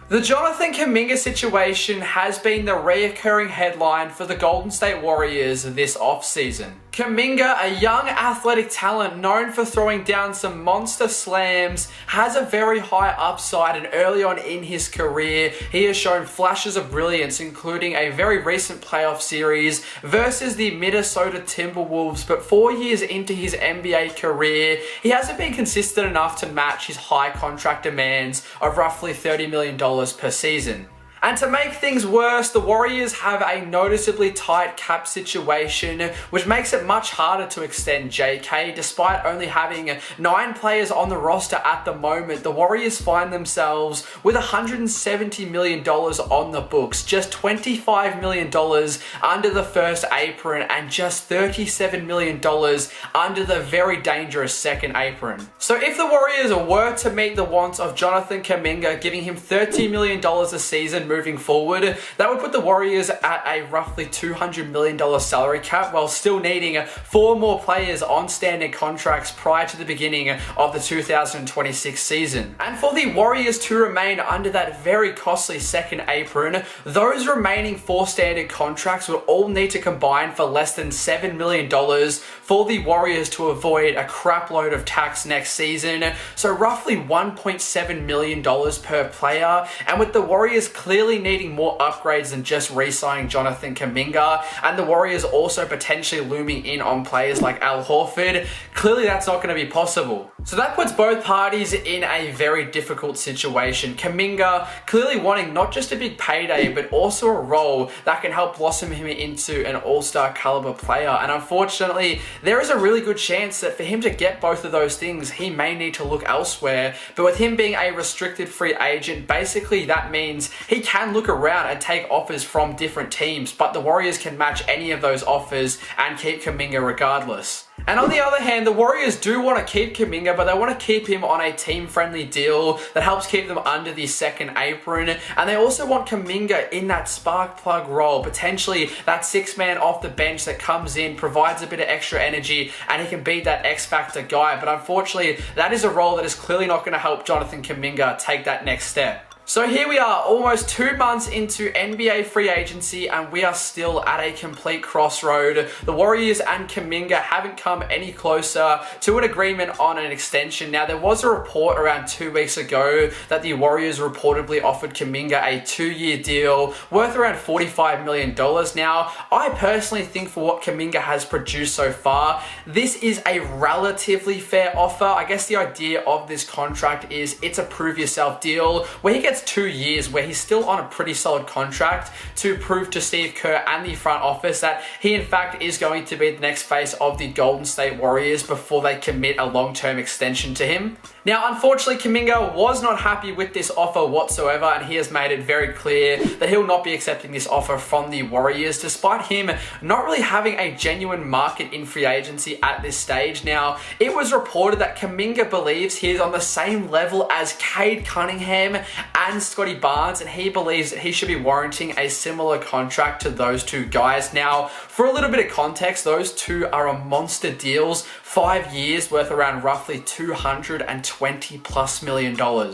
The Jonathan Kuminga situation has been the reoccurring headline for the Golden State Warriors this offseason. Kuminga, a young athletic talent known for throwing down some monster slams, has a very high upside, and early on in his career, he has shown flashes of brilliance, including a very recent playoff series versus the Minnesota Timberwolves. But 4 years into his NBA career, he hasn't been consistent enough to match his high contract demands of roughly $30 million per season. And to make things worse, the Warriors have a noticeably tight cap situation, which makes it much harder to extend JK. Despite only having 9 players on the roster at the moment, the Warriors find themselves with $170 million on the books, just $25 million under the first apron, and just $37 million under the very dangerous second apron. So if the Warriors were to meet the wants of Jonathan Kuminga, giving him $30 million a season moving forward, that would put the Warriors at a roughly $200 million salary cap, while still needing 4 more players on standing contracts prior to the beginning of the 2026 season. And for the Warriors to remain under that very costly second apron, those remaining 4 standard contracts would all need to combine for less than $7 million for the Warriors to avoid a crap load of tax next season, so roughly $1.7 million per player. And with the Warriors clearly needing more upgrades than just re-signing Jonathan Kuminga, and the Warriors also potentially looming in on players like Al Horford, clearly that's not going to be possible. So that puts both parties in a very difficult situation. Kuminga clearly wanting not just a big payday, but also a role that can help blossom him into an all-star caliber player. And unfortunately, there is a really good chance that for him to get both of those things, he may need to look elsewhere. But with him being a restricted free agent, basically that means he can look around and take offers from different teams, but the Warriors can match any of those offers and keep Kuminga regardless. And on the other hand, the Warriors do want to keep Kuminga, but they want to keep him on a team-friendly deal that helps keep them under the second apron. And they also want Kuminga in that spark plug role, potentially that 6-man off the bench that comes in, provides a bit of extra energy, and he can be that X-factor guy. But unfortunately, that is a role that is clearly not going to help Jonathan Kuminga take that next step. So here we are, almost 2 months into NBA free agency, and we are still at a complete crossroad. The Warriors and Kuminga haven't come any closer to an agreement on an extension. Now, there was a report around 2 weeks ago that the Warriors reportedly offered Kuminga a 2-year deal worth around $45 million. Now, I personally think for what Kuminga has produced so far, this is a relatively fair offer. I guess the idea of this contract is it's a prove yourself deal where he gets 2 years where he's still on a pretty solid contract to prove to Steve Kerr and the front office that he in fact is going to be the next face of the Golden State Warriors before they commit a long-term extension to him. Now, unfortunately, Kuminga was not happy with this offer whatsoever, and he has made it very clear that he'll not be accepting this offer from the Warriors, despite him not really having a genuine market in free agency at this stage. Now, it was reported that Kuminga believes he is on the same level as Cade Cunningham and Scotty Barnes, and he believes that he should be warranting a similar contract to those two guys. Now, for a little bit of context, those two are on monster deals, 5 years worth around roughly $220+ million.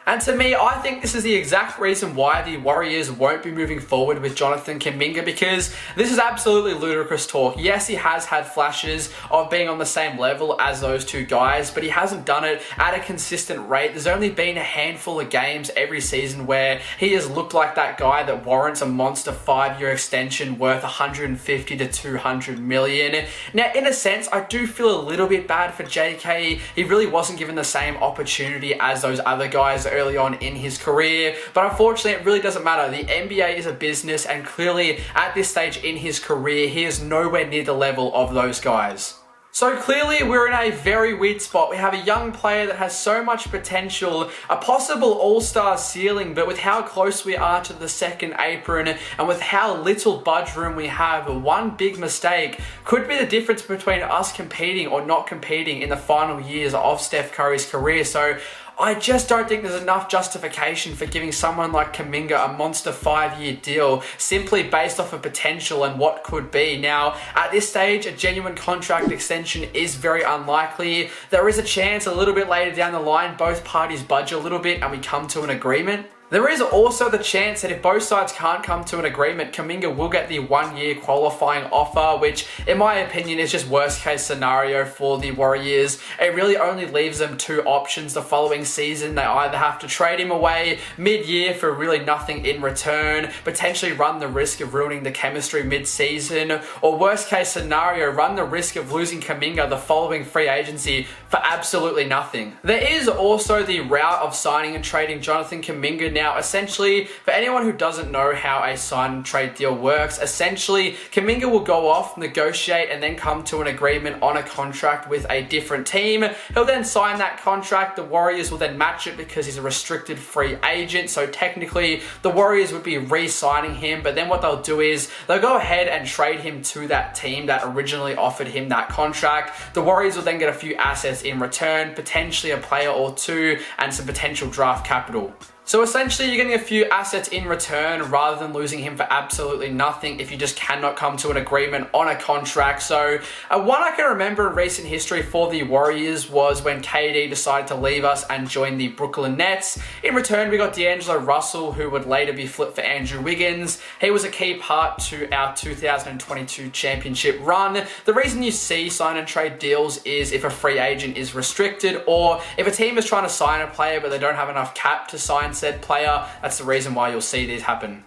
And to me, I think this is the exact reason why the Warriors won't be moving forward with Jonathan Kuminga, because this is absolutely ludicrous talk. Yes, he has had flashes of being on the same level as those two guys, but he hasn't done it at a consistent rate. There's only been a handful of games every season where he has looked like that guy that warrants a monster 5-year extension worth $150 to $200 million. Now, in a sense, I do feel a little bit bad for JK. He really wasn't given the same opportunity as those other guys early on in his career, but unfortunately it really doesn't matter. The NBA is a business, and clearly at this stage in his career he is nowhere near the level of those guys. So clearly we're in a very weird spot. We have a young player that has so much potential, a possible all-star ceiling, but with how close we are to the second apron and with how little budge room we have, one big mistake could be the difference between us competing or not competing in the final years of Steph Curry's career. So I just don't think there's enough justification for giving someone like Kuminga a monster 5-year deal simply based off of potential and what could be. Now, at this stage, a genuine contract extension is very unlikely. There is a chance a little bit later down the line, both parties budge a little bit and we come to an agreement. There is also the chance that if both sides can't come to an agreement, Kuminga will get the 1-year qualifying offer, which in my opinion is just worst case scenario for the Warriors. It really only leaves them two options the following season. They either have to trade him away mid-year for really nothing in return, potentially run the risk of ruining the chemistry mid-season, or worst case scenario, run the risk of losing Kuminga the following free agency for absolutely nothing. There is also the route of signing and trading Jonathan Kuminga. Now, essentially, for anyone who doesn't know how a sign and trade deal works, essentially, Kuminga will go off, negotiate, and then come to an agreement on a contract with a different team. He'll then sign that contract. The Warriors will then match it because he's a restricted free agent. So technically, the Warriors would be re-signing him, but then what they'll do is they'll go ahead and trade him to that team that originally offered him that contract. The Warriors will then get a few assets in return, potentially a player or two, and some potential draft capital. So essentially, you're getting a few assets in return rather than losing him for absolutely nothing if you just cannot come to an agreement on a contract. So one I can remember in recent history for the Warriors was when KD decided to leave us and join the Brooklyn Nets. In return, we got D'Angelo Russell, who would later be flipped for Andrew Wiggins. He was a key part to our 2022 championship run. The reason you see sign and trade deals is if a free agent is restricted, or if a team is trying to sign a player but they don't have enough cap to sign said player. That's the reason why you'll see these happen.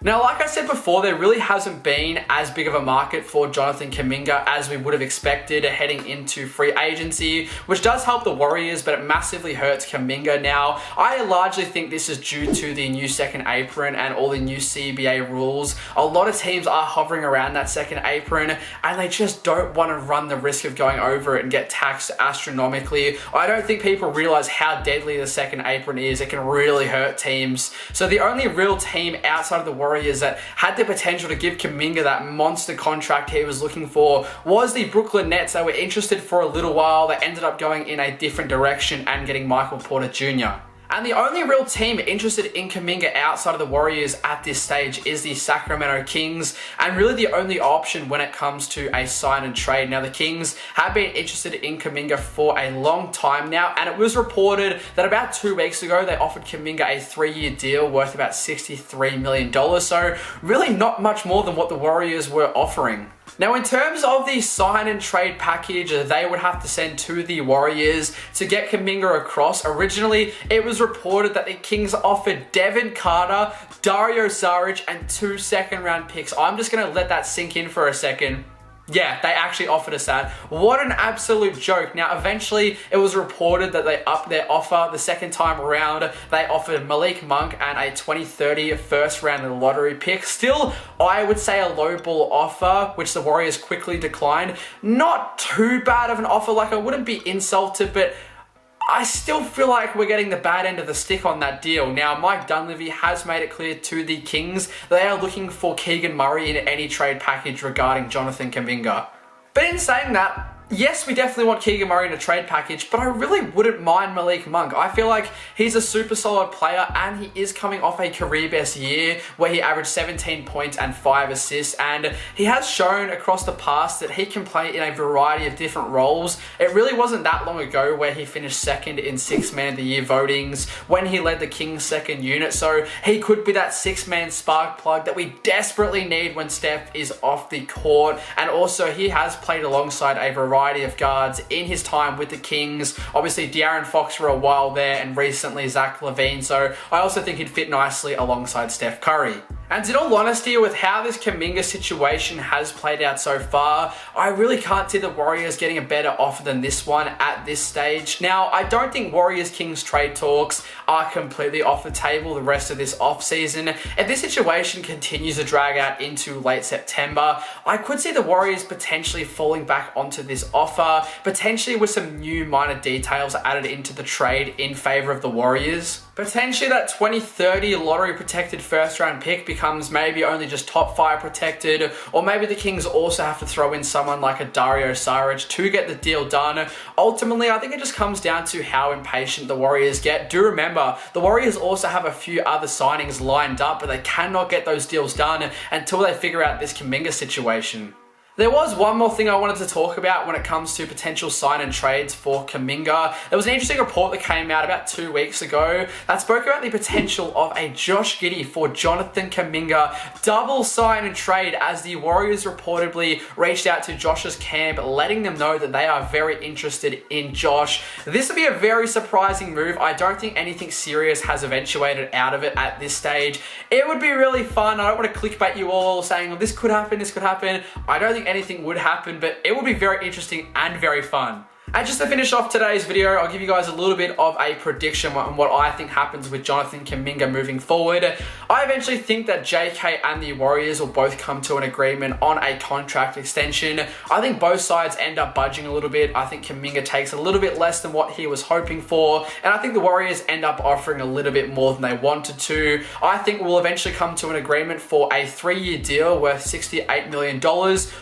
Now, like I said before, there really hasn't been as big of a market for Jonathan Kuminga as we would have expected heading into free agency, which does help the Warriors, but it massively hurts Kuminga. Now, I largely think this is due to the new second apron and all the new CBA rules. A lot of teams are hovering around that second apron, and they just don't want to run the risk of going over it and get taxed astronomically. I don't think people realize how deadly the second apron is. It can really hurt teams. So the only real team outside of the Warriors that had the potential to give Kuminga that monster contract he was looking for was the Brooklyn Nets. They were interested for a little while. They ended up going in a different direction and getting Michael Porter Jr. And the only real team interested in Kuminga outside of the Warriors at this stage is the Sacramento Kings, and really the only option when it comes to a sign and trade. Now, the Kings have been interested in Kuminga for a long time now, and it was reported that about 2 weeks ago they offered Kuminga a 3-year deal worth about $63 million, so really not much more than what the Warriors were offering. Now, in terms of the sign and trade package they would have to send to the Warriors to get Kuminga across, originally it was reported that the Kings offered Devin Carter, Dario Saric, and 2 second-round picks. I'm just going to let that sink in for a second. Yeah, they actually offered us that. What an absolute joke. Now, eventually, it was reported that they upped their offer the second time around. They offered Malik Monk and a 2030 first-round lottery pick. Still, I would say a lowball offer, which the Warriors quickly declined. Not too bad of an offer. Like, I wouldn't be insulted, but I still feel like we're getting the bad end of the stick on that deal. Now, Mike Dunleavy has made it clear to the Kings they are looking for Keegan Murray in any trade package regarding Jonathan Kuminga. But in saying that, yes, we definitely want Keegan Murray in a trade package, but I really wouldn't mind Malik Monk. I feel like he's a super solid player, and he is coming off a career best year where he averaged 17 points and 5 assists, and he has shown across the past that he can play in a variety of different roles. It really wasn't that long ago where he finished second in 6-man of the year votings when he led the Kings' second unit, so he could be that 6-man spark plug that we desperately need when Steph is off the court. And also, he has played alongside a variety of guards in his time with the Kings. Obviously, De'Aaron Fox for a while there, and recently Zach LaVine, so I also think he'd fit nicely alongside Steph Curry. And in all honesty, with how this Kuminga situation has played out so far, I really can't see the Warriors getting a better offer than this one at this stage. Now, I don't think Warriors-Kings trade talks are completely off the table the rest of this offseason. If this situation continues to drag out into late September, I could see the Warriors potentially falling back onto this offer, potentially with some new minor details added into the trade in favor of the Warriors. Potentially that 2030 lottery protected first round pick becomes maybe only just top 5 protected, or maybe the Kings also have to throw in someone like a Dario Saric to get the deal done. Ultimately, I think it just comes down to how impatient the Warriors get. Do remember, the Warriors also have a few other signings lined up, but they cannot get those deals done until they figure out this Kuminga situation. There was one more thing I wanted to talk about when it comes to potential sign and trades for Kuminga. There was an interesting report that came out about 2 weeks ago that spoke about the potential of a Josh Giddey for Jonathan Kuminga double sign and trade, as the Warriors reportedly reached out to Josh's camp, letting them know that they are very interested in Josh. This would be a very surprising move. I don't think anything serious has eventuated out of it at this stage. It would be really fun. I don't want to clickbait you all saying, oh, this could happen, this could happen. I don't think anything would happen, but it would be very interesting and very fun. And just to finish off today's video, I'll give you guys a little bit of a prediction on what I think happens with Jonathan Kuminga moving forward. I eventually think that JK and the Warriors will both come to an agreement on a contract extension. I think both sides end up budging a little bit. I think Kuminga takes a little bit less than what he was hoping for, and I think the Warriors end up offering a little bit more than they wanted to. I think we'll eventually come to an agreement for a 3-year deal worth $68 million,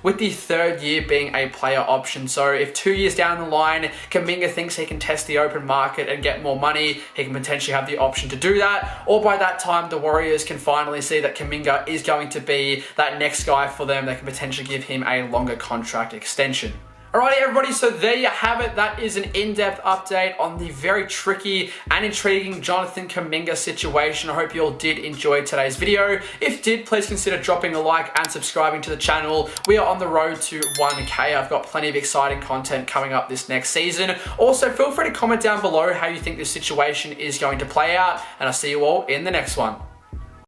with the third year being a player option. So if 2 years down the line, Kuminga thinks he can test the open market and get more money, he can potentially have the option to do that. Or by that time, the Warriors can finally see that Kuminga is going to be that next guy for them. They can potentially give him a longer contract extension. Alrighty everybody, so there you have it. That is an in-depth update on the very tricky and intriguing Jonathan Kuminga situation. I hope you all did enjoy today's video. If did, please consider dropping a like and subscribing to the channel. We are on the road to 1K. I've got plenty of exciting content coming up this next season. Also, feel free to comment down below how you think this situation is going to play out, and I'll see you all in the next one.